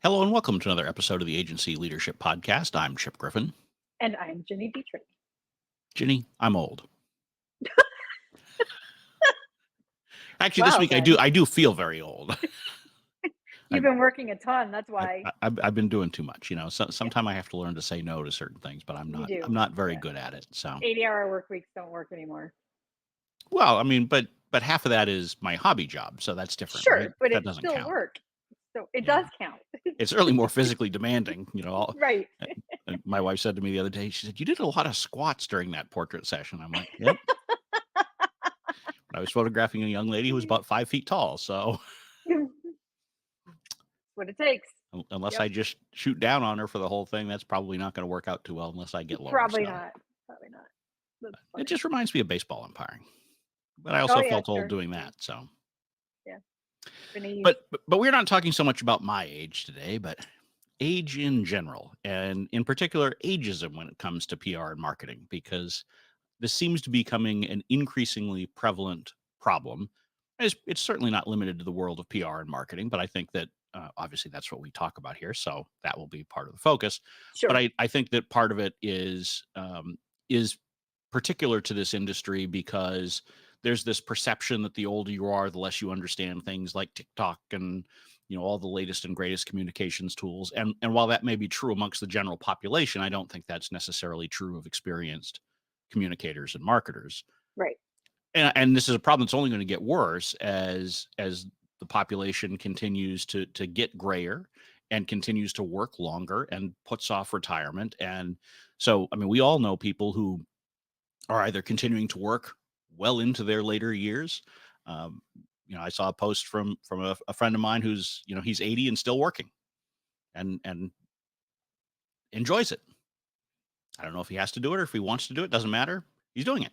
Hello and welcome to another episode of the Agency Leadership Podcast. I'm Chip Griffin. And I'm Jenny Dietrich. Ginny, I'm old. Actually, this Wow, week then. I do feel very old. You've I've, been working a ton. That's why I've been doing too much. Sometime I have to learn to say no to certain things, but you I'm do. not very Yeah. good at it. So, 80-hour work weeks don't work anymore. well, I mean, but half of that is my hobby job, so that's different, right? Sure, but That it's doesn't still count. work. So it Yeah, does count. it's certainly more physically demanding. Right. My wife said to me the other day, she said, "You did a lot of squats during that portrait session." I'm like, "Yep." I was photographing a young lady who was about 5 feet tall, so. That's what it takes. Unless Yep. I just shoot down on her for the whole thing, that's probably not going to work out too well unless I get lower. Probably So not. Probably not. That's it funny. just reminds me of baseball umpiring, but I Oh also yeah, felt old sure. doing that. So, Yeah. Been a but we're not talking so much about my age today, but age in general, and in particular, ageism when it comes to PR and marketing, because this seems to be becoming an increasingly prevalent problem. It's certainly not limited to the world of PR and marketing, but I think that obviously that's what we talk about here, so that will be part of the focus. But sure. I think that part of it is particular to this industry because there's this perception that the older you are, the less you understand things like TikTok and all the latest and greatest communications tools. And while that may be true amongst the general population, I don't think that's necessarily true of experienced communicators and marketers. Right. And this is a problem that's only going to get worse as the population continues to get grayer and continues to work longer and puts off retirement. And so, I mean, we all know people who are either continuing to work well into their later years. Um, I saw a post from a friend of mine who's he's 80 and still working and enjoys it. I don't know if he has to do it or if he wants to do it. Doesn't matter. He's doing it.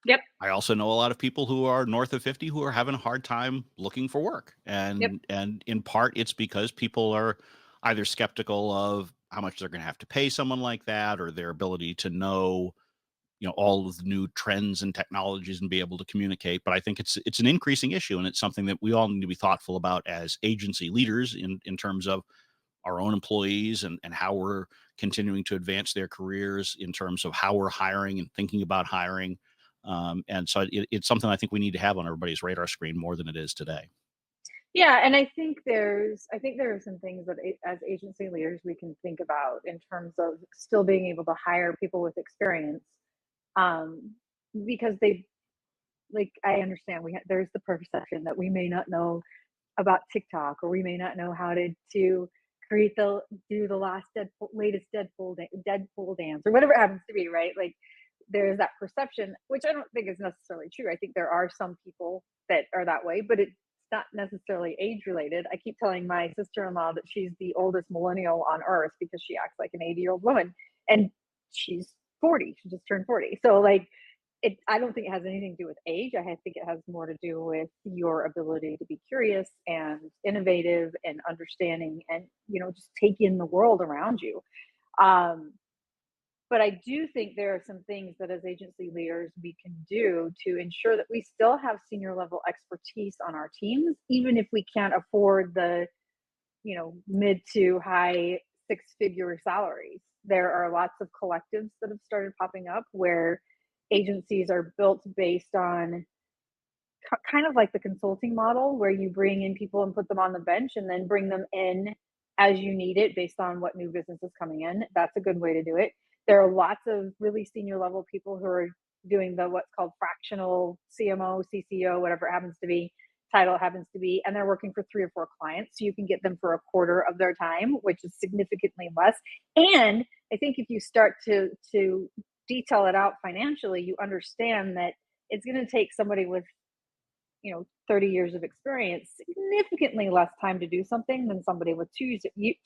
Yep. I also know a lot of people who are north of 50 who are having a hard time looking for work. Yep. And in part it's because people are either skeptical of how much they're going to have to pay someone like that, or their ability to know, all of the new trends and technologies and be able to communicate. But I think it's an increasing issue, and it's something that we all need to be thoughtful about as agency leaders in terms of our own employees and how we're continuing to advance their careers, in terms of how we're hiring and thinking about hiring. And so it's something I think we need to have on everybody's radar screen more than it is today. Yeah, and I think there are some things that as agency leaders we can think about in terms of still being able to hire people with experience, um, because they like I understand there's the perception that we may not know about TikTok, or we may not know how to create the do the latest Deadpool dance, or whatever it happens to be, right? Like there's that perception, which I don't think is necessarily true. I think there are some people that are that way, but it's not necessarily age related. I keep telling my sister-in-law that she's the oldest millennial on earth because she acts like an 80-year-old woman, and she's 40. She just turned 40. So like I don't think it has anything to do with age. Think it has more to do with your ability to be curious and innovative and understanding, and just take in the world around you. Um, but I do think there are some things that as agency leaders we can do to ensure that we still have senior level expertise on our teams, even if we can't afford the mid to high six-figure salaries. There are lots of collectives that have started popping up where agencies are built based on kind of like the consulting model, where you bring in people and put them on the bench and then bring them in as you need it based on what new business is coming in. That's a good way to do it. There are lots of really senior level people who are doing the what's called fractional CMO, CCO, whatever it happens to be, title happens to be, and they're working for 3 or 4 clients. So you can get them for a quarter of their time, which is significantly less. And I think if you start to detail it out financially, you understand that it's going to take somebody with 30 years of experience significantly less time to do something than somebody with 2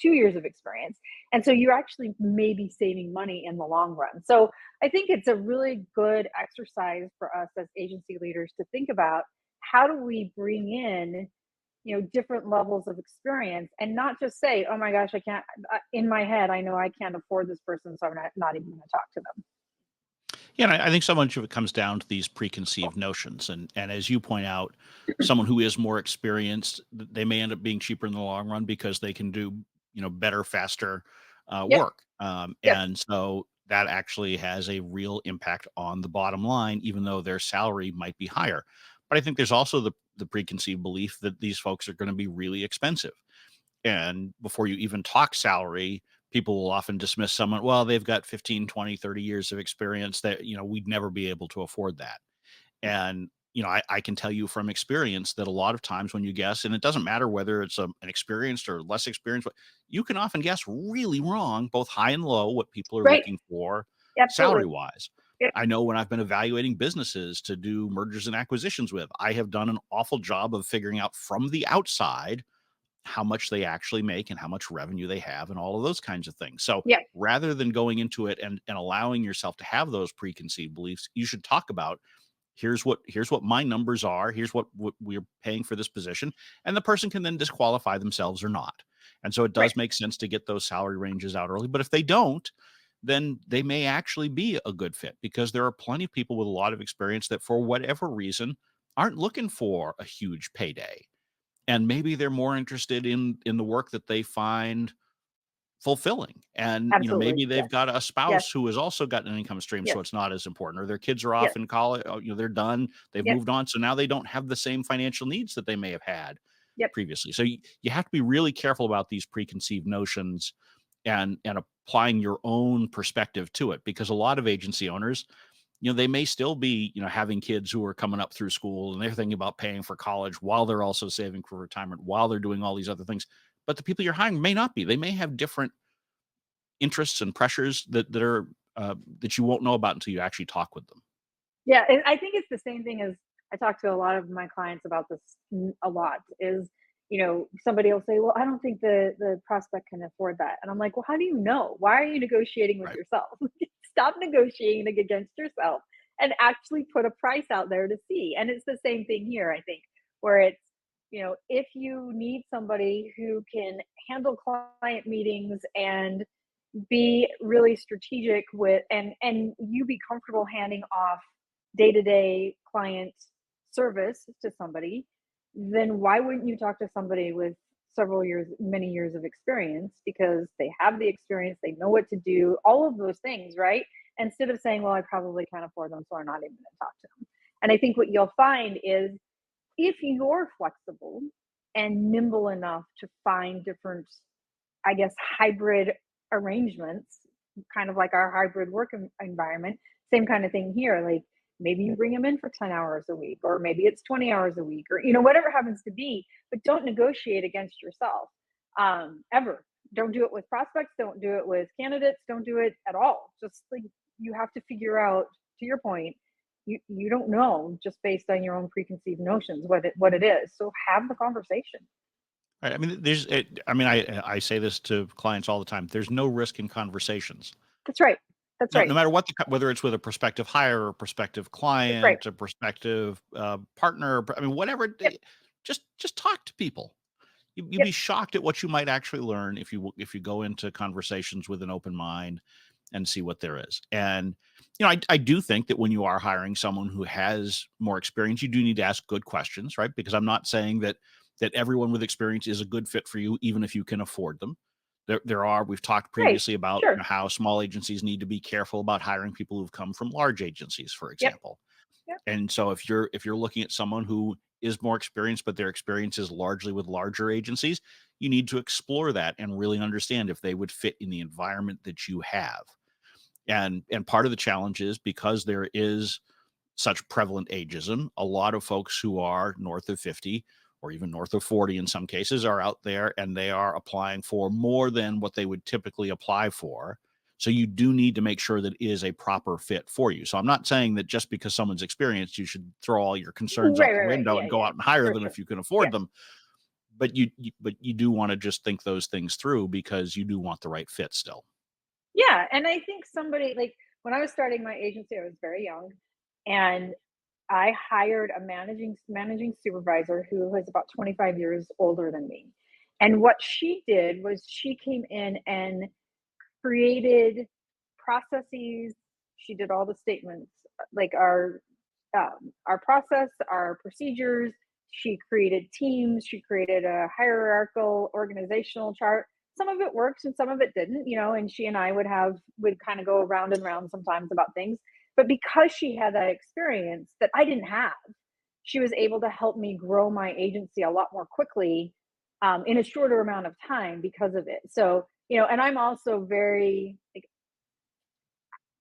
years of experience. And so you're actually maybe saving money in the long run. So I think it's a really good exercise for us as agency leaders to think about, how do we bring in different levels of experience, and not just say, oh my gosh, I can't, in my head I know I can't afford this person, so I'm not even going to talk to them. Yeah, and I think so much of it comes down to these preconceived notions. And as you point out, someone who is more experienced, they may end up being cheaper in the long run because they can do better, faster Yep. work. Yep. And so that actually has a real impact on the bottom line, even though their salary might be higher. But I think there's also the preconceived belief that these folks are going to be really expensive. And before you even talk salary, people will often dismiss someone, well, they've got 15, 20, 30 years of experience that, we'd never be able to afford that. And, I can tell you from experience that a lot of times when you guess, and it doesn't matter whether it's an experienced or less experienced, but you can often guess really wrong, both high and low, what people are Right. looking for salary Absolutely. wise. Yep. I know when I've been evaluating businesses to do mergers and acquisitions with, I have done an awful job of figuring out from the outside how much they actually make and how much revenue they have and all of those kinds of things. So Yep. rather than going into it and allowing yourself to have those preconceived beliefs, you should talk about here's what my numbers are, here's what we're paying for this position, and the person can then disqualify themselves or not. And so it Right. does make sense to get those salary ranges out early. But if they don't, then they may actually be a good fit because there are plenty of people with a lot of experience that for whatever reason aren't looking for a huge payday, and maybe they're more interested in the work that they find fulfilling. And, Absolutely. maybe they've Yes. got a Yes. spouse who has also got an income stream, so Yes. it's not as important, or their kids are Yes. off in college, they're done, they've Yep. moved on, so now they don't have the same financial needs that they may have had Yep. previously. So you have to be really careful about these preconceived notions and applying your own perspective to it, because a lot of agency owners, they may still be, having kids who are coming up through school and they're thinking about paying for college while they're also saving for retirement, while they're doing all these other things. But the people you're hiring may not be. They may have different interests and pressures that are that you won't know about until you actually talk with them. Yeah, and I think it's the same thing as I talk to a lot of my clients about this a lot is, somebody will say, "Well, I don't think the prospect can afford that." And I'm like, "Well, how do you know? Why are you negotiating with Right. yourself? Stop negotiating against yourself and actually put a price out there to see." And it's the same thing here, I think, where it's, if you need somebody who can handle client meetings and be really strategic with and you be comfortable handing off day-to-day client service to somebody, then why wouldn't you talk to somebody with several years, many years of experience, because they have the experience, they know what to do, all of those things, right? Instead of saying, well, I probably can't afford them, so I'm not even going to talk to them. And I think what you'll find is if you're flexible and nimble enough to find different, I guess, hybrid arrangements, kind of like our hybrid work environment. Same kind of thing here. Like maybe you bring them in for 10 hours a week, or maybe it's 20 hours a week, or, whatever happens to be, but don't negotiate against yourself ever. Don't do it with prospects. Don't do it with candidates. Don't do it at all. Just like you have to figure out, to your point, you don't know just based on your own preconceived notions what it is. So have the conversation. Right. I mean, I say this to clients all the time. There's no risk in conversations. That's right. That's No, no right. matter what whether it's with a prospective hire, or a prospective That's right. client, a prospective partner. I mean, whatever. Yep. Just talk to people. You'd Yep. be shocked at what you might actually learn if you go into conversations with an open mind and see what there is. And I do think that when you are hiring someone who has more experience, you do need to ask good questions, right? Because I'm not saying that everyone with experience is a good fit for you, even if you can afford them. We've talked Right. previously about Sure. how small agencies need to be careful about hiring people who've come from large agencies, for Yep. example. Yep. And so if you're looking at someone who is more experienced, but their experience is largely with larger agencies, you need to explore that and really understand if they would fit in the environment that you have. And part of the challenge is because there is such prevalent ageism, a lot of folks who are north of 50 or even north of 40 in some cases are out there and they are applying for more than what they would typically apply for. So you do need to make sure that it is a proper fit for you. So I'm not saying that just because someone's experienced, you should throw all your concerns Right, out the right, right. window Yeah, and go yeah. out and hire For them sure. if you can Yeah. afford them. But you do want to just think those things through because you do want the right fit still. Yeah, and I think somebody like when I was starting my agency, I was very young, and I hired a managing supervisor who was about 25 years older than me. And what she did was she came in and created processes. She did all the statements, like our process, our procedures. She created teams. She created a hierarchical organizational chart. some of it worked and some of it didn't, and she and I would kind of go round and round sometimes about things. But because she had that experience that I didn't have, she was able to help me grow my agency a lot more quickly, in a shorter amount of time because of it. So, and I'm also very like,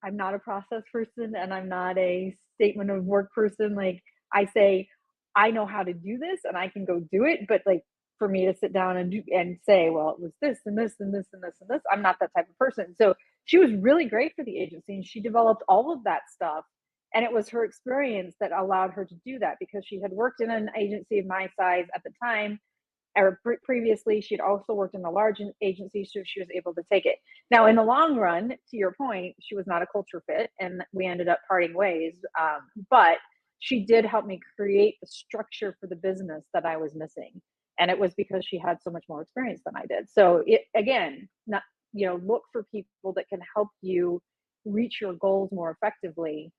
I'm not a process person and I'm not a statement of work person. Like I say, I know how to do this and I can go do it. But like for me to sit down and say, well, it was this and this and this and this and this, I'm not that type of person. So she was really great for the agency and she developed all of that stuff. And it was her experience that allowed her to do that because she had worked in an agency of my size at the time, or previously she'd also worked in a large agency, so she was able to take it. Now in the long run, to your point, she was not a culture fit and we ended up parting ways, but she did help me create the structure for the business that I was missing, and it was because she had so much more experience than I did. So it, again, not, look for people that can help you reach your goals more effectively,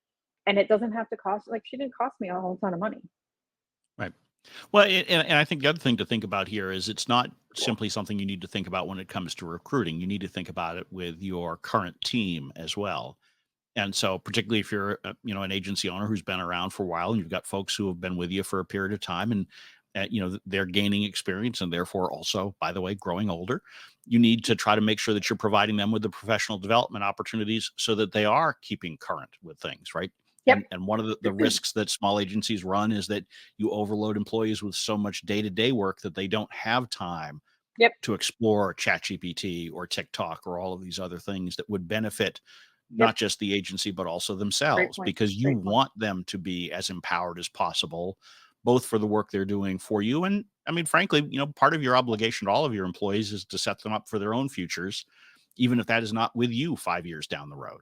and it doesn't have to cost, like, she didn't cost me a whole ton of money. Right. Well, and I think the other thing to think about here is it's not simply something you need to think about when it comes to recruiting. You need to think about it with your current team as well. And so, particularly if you're, an agency owner who's been around for a while, and you've got folks who have been with you for a period of time, and they're gaining experience, and therefore also, by the way, growing older. You need to try to make sure that you're providing them with the professional development opportunities so that they are keeping current with things, right? Yep. And one of the risks that small agencies run is that you overload employees with so much day-to-day work that they don't have time Yep. to explore ChatGPT or TikTok or all of these other things that would benefit Yep. not just the agency, but also Great themselves, point. because you Great point. want them to be as empowered as possible, both for the work they're doing for you. And I mean, frankly, part of your obligation to all of your employees is to set them up for their own futures, even if that is not with you 5 years down the road.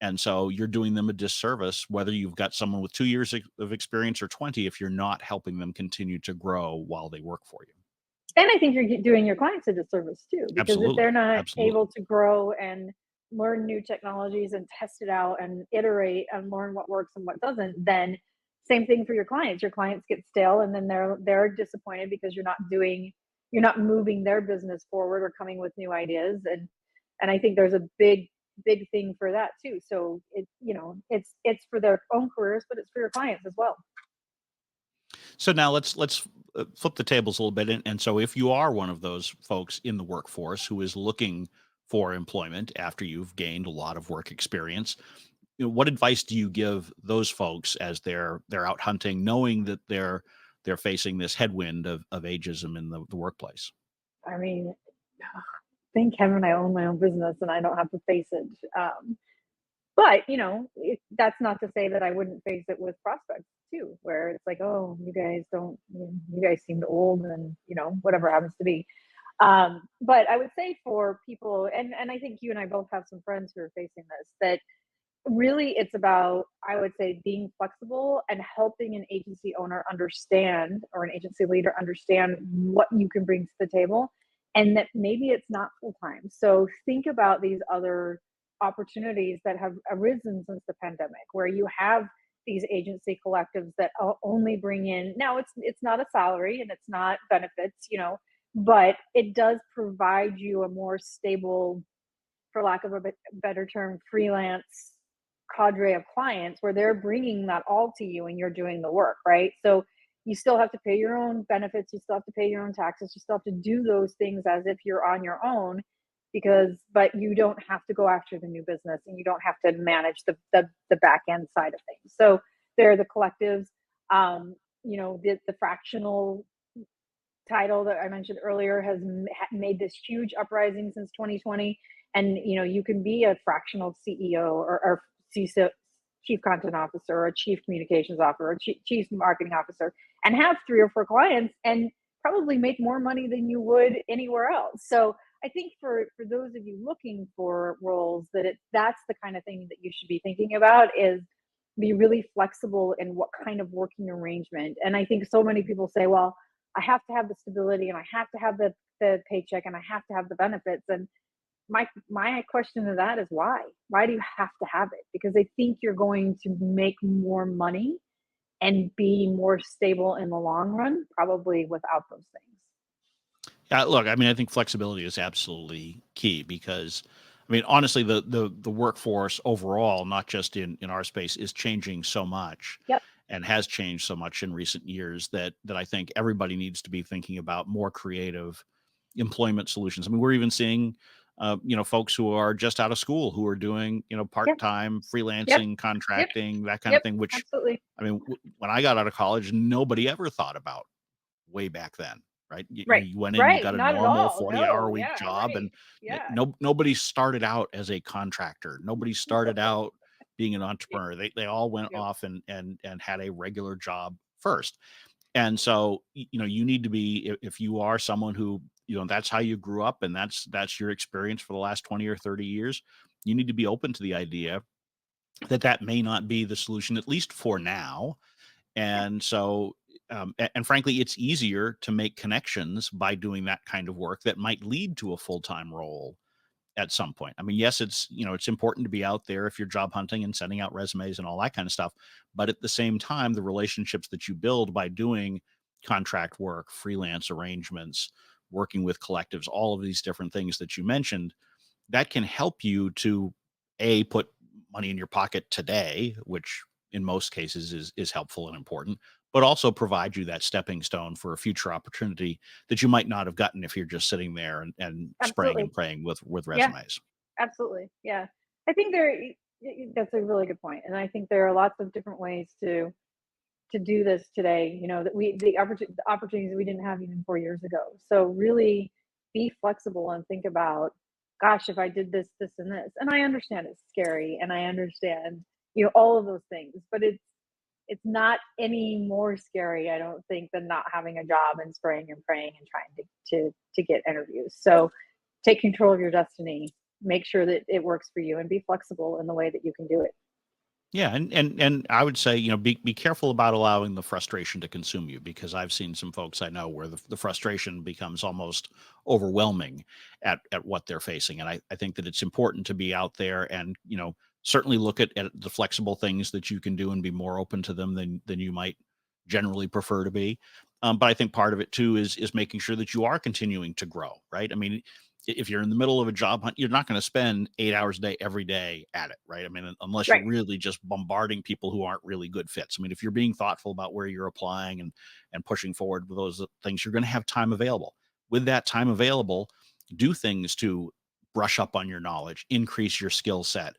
And so you're doing them a disservice, whether you've got someone with 2 years of experience or 20, if you're not helping them continue to grow while they work for you. And I think you're doing your clients a disservice too, because if they're Absolutely. not Absolutely. able to grow and learn new technologies and test it out and iterate and learn what works and what doesn't, then same thing for your clients. Your clients get stale and then they're disappointed because you're not moving their business forward or coming with new ideas. And I think there's a big thing for that too. So it's for their own careers, but it's for your clients as well. So now let's flip the tables a little bit, and so if you are one of those folks in the workforce who is looking for employment after you've gained a lot of work experience, what advice do you give those folks as they're out hunting, knowing that they're facing this headwind of ageism in the workplace? I mean, thank heaven I own my own business and I don't have to face it. But that's not to say that I wouldn't face it with prospects too, where it's like, oh, you guys don't, you guys seemed old, and whatever happens to be. But I would say for people, and I think you and I both have some friends who are facing this, that really it's about, I would say, being flexible and helping an agency owner understand, or an agency leader understand, what you can bring to the table, and that maybe it's not full time. So think about these other opportunities that have arisen since the pandemic, where you have these agency collectives that only bring in, now it's not a salary and it's not benefits, but it does provide you a more stable, for lack of a better term, freelance cadre of clients, where they're bringing that all to you and you're doing the work, right? So you still have to pay your own benefits, you still have to pay your own taxes, you still have to do those things as if you're on your own, but you don't have to go after the new business and you don't have to manage the back end side of things. So there are the collectives, the fractional title that I mentioned earlier has made this huge uprising since 2020. And you can be a fractional CEO, or CISO, chief content officer, or a chief communications officer, or chief marketing officer, and have 3 or 4 clients and probably make more money than you would anywhere else. So I think for those of you looking for roles, that's the kind of thing that you should be thinking about, is be really flexible in what kind of working arrangement. And I think so many people say, well, I have to have the stability and I have to have the paycheck and I have to have the benefits. And my question to that is why? Why do you have to have it? Because I think you're going to make more money and be more stable in the long run, probably without those things. Look, I mean, I think flexibility is absolutely key because, I mean, honestly, the workforce overall, not just in our space, is changing so much Yep. and has changed so much in recent years that I think everybody needs to be thinking about more creative employment solutions. I mean, we're even seeing, folks who are just out of school who are doing, Yep. part-time Yep. freelancing, Yep. contracting, that kind of Yep. thing, which, Absolutely. I mean, when I got out of college, nobody ever thought about way back then, right? Right. You went in, you Right. got a Not at normal all. 40-hour No. a week Yeah. job, Right. and Yeah. nobody started out as a contractor. Nobody started out being an Yep. entrepreneur. They all went Yep. off and had a regular job first. And so, you need to be, if you are someone who, that's how you grew up and that's your experience for the last 20 or 30 years, you need to be open to the idea that that may not be the solution, at least for now. Yeah. And so, and frankly, it's easier to make connections by doing that kind of work that might lead to a full-time role at some point. I mean, yes, it's important to be out there if you're job hunting and sending out resumes and all that kind of stuff. But at the same time, the relationships that you build by doing contract work, freelance arrangements, working with collectives, all of these different things that you mentioned, that can help you to put money in your pocket today, which in most cases is helpful and important, but also provide you that stepping stone for a future opportunity that you might not have gotten if you're just sitting there and spraying Absolutely. and praying with Yeah. resumes. Absolutely. Yeah. I think that's a really good point. And I think there are lots of different ways to do this today, that the opportunities we didn't have even 4 years ago. So really be flexible and think about, gosh, if I did this, this, and this. And I understand it's scary and I understand, all of those things, but it's not any more scary, I don't think, than not having a job and spraying and praying and trying to get interviews. So take control of your destiny, make sure that it works for you, and be flexible in the way that you can do it. Yeah, and I would say, be careful about allowing the frustration to consume you because I've seen some folks I know where the frustration becomes almost overwhelming at what they're facing. And I think that it's important to be out there and, certainly look at the flexible things that you can do and be more open to them than you might generally prefer to be. But I think part of it too is making sure that you are continuing to grow, right? I mean, if you're in the middle of a job hunt, you're not going to spend 8 hours a day every day at it, right? I mean, unless you're Right. really just bombarding people who aren't really good fits. I mean, if you're being thoughtful about where you're applying and pushing forward with those things, you're going to have time available. With that time available, do things to brush up on your knowledge, increase your skill set.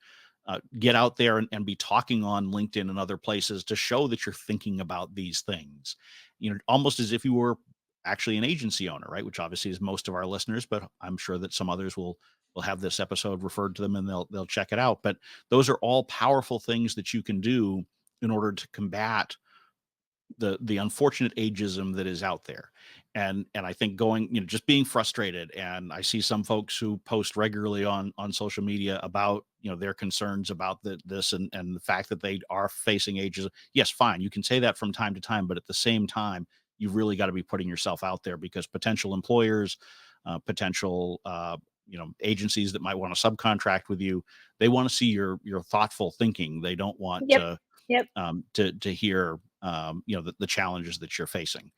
Get out there and be talking on LinkedIn and other places to show that you're thinking about these things. Almost as if you were actually an agency owner, right? Which obviously is most of our listeners, but I'm sure that some others will have this episode referred to them and they'll check it out. But those are all powerful things that you can do in order to combat the unfortunate ageism that is out there. And I think going, just being frustrated. And I see some folks who post regularly on social media about, their concerns about this and the fact that they are facing ageism. Yes, fine. You can say that from time to time, but at the same time, you've really got to be putting yourself out there because potential employers, potential agencies that might want to subcontract with you, they want to see your thoughtful thinking. They don't want Yep. Yep. to hear the challenges that you're facing.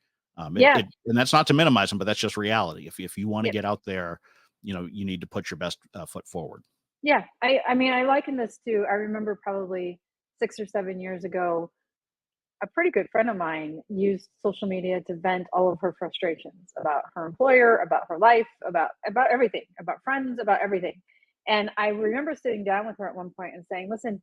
Yeah. And that's not to minimize them, but that's just reality. If you want to Yep. get out there, you need to put your best foot forward. Yeah. I mean, I liken this to, I remember probably 6 or 7 years ago, a pretty good friend of mine used social media to vent all of her frustrations about her employer, about her life, about everything, about friends, about everything. And I remember sitting down with her at one point and saying, "Listen,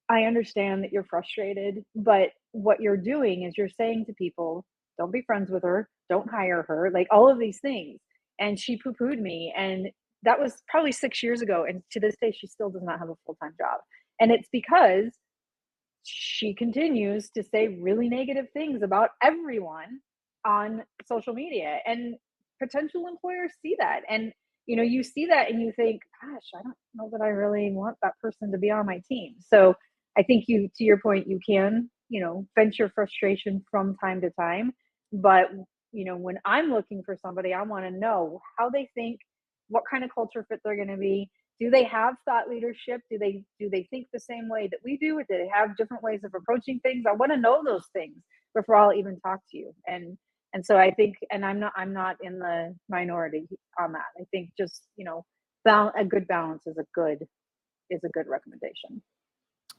I understand that you're frustrated, but what you're doing is you're saying to people, don't be friends with her, don't hire her, like all of these things." And she poo pooed me. And that was probably 6 years ago. And to this day, she still does not have a full time job. And it's because she continues to say really negative things about everyone on social media. And potential employers see that. And you see that and you think, gosh, I don't know that I really want that person to be on my team. So I think, to your point, you can, vent your frustration from time to time. But when I'm looking for somebody, I want to know how they think, what kind of culture fit they're going to be. Do they have thought leadership? Do they think the same way that we do? Do they have different ways of approaching things? I want to know those things before I'll even talk to you. And And so I think, and I'm not in the minority on that. I think just, a good balance is a good recommendation.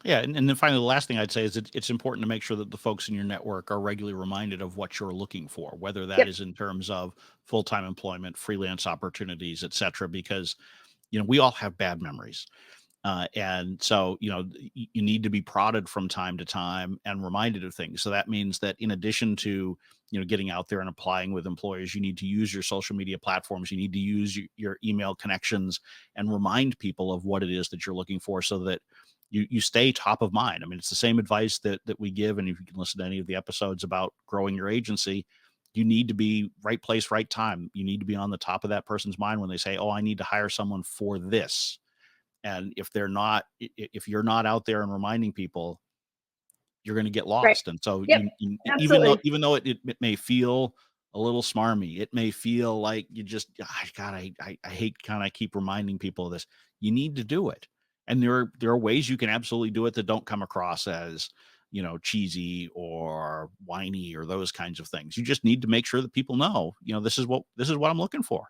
Yeah, and then finally, the last thing I'd say is it's important to make sure that the folks in your network are regularly reminded of what you're looking for, whether that Yep. is in terms of full-time employment, freelance opportunities, et cetera, because we all have bad memories. And so, you need to be prodded from time to time and reminded of things. So that means that in addition to, getting out there and applying with employers, you need to use your social media platforms. You need to use your email connections and remind people of what it is that you're looking for so that you stay top of mind. I mean, it's the same advice that we give. And if you can listen to any of the episodes about growing your agency, you need to be right place, right time. You need to be on the top of that person's mind when they say, oh, I need to hire someone for this. And if they're not, if you're not out there and reminding people, you're going to get Right. lost. And so Yep. even though Absolutely. it may feel a little smarmy, it may feel like you just, God, I hate kind of keep reminding people of this. You need to do it. And there are ways you can absolutely do it that don't come across as, cheesy or whiny or those kinds of things. You just need to make sure that people know, this is what I'm looking for.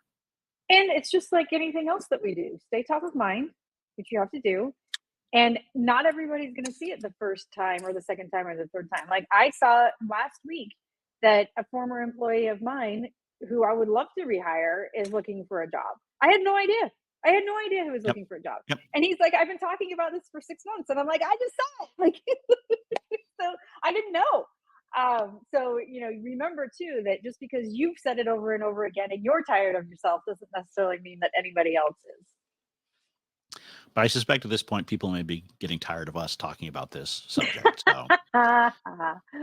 And it's just like anything else that we do. Stay top of mind, which you have to do. And not everybody's going to see it the first time or the second time or the third time. Like I saw last week that a former employee of mine who I would love to rehire is looking for a job. I had no idea. I had no idea who was Yep. looking for a job. Yep. And he's like, I've been talking about this for 6 months. And I'm like, I just saw it. Like, so I didn't know. So, remember too that just because you've said it over and over again and you're tired of yourself doesn't necessarily mean that anybody else is. But I suspect at this point, people may be getting tired of us talking about this subject. So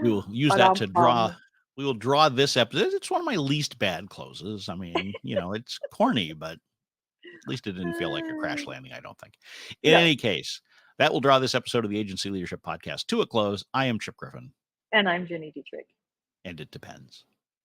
we will use But that to we will draw this episode. It's one of my least bad closes. I mean, it's corny, but at least it didn't feel like a crash landing, I don't think. In no. any case, that will draw this episode of the Agency Leadership Podcast to a close. I am Chip Griffin. And I'm Jenny Dietrich. And it depends.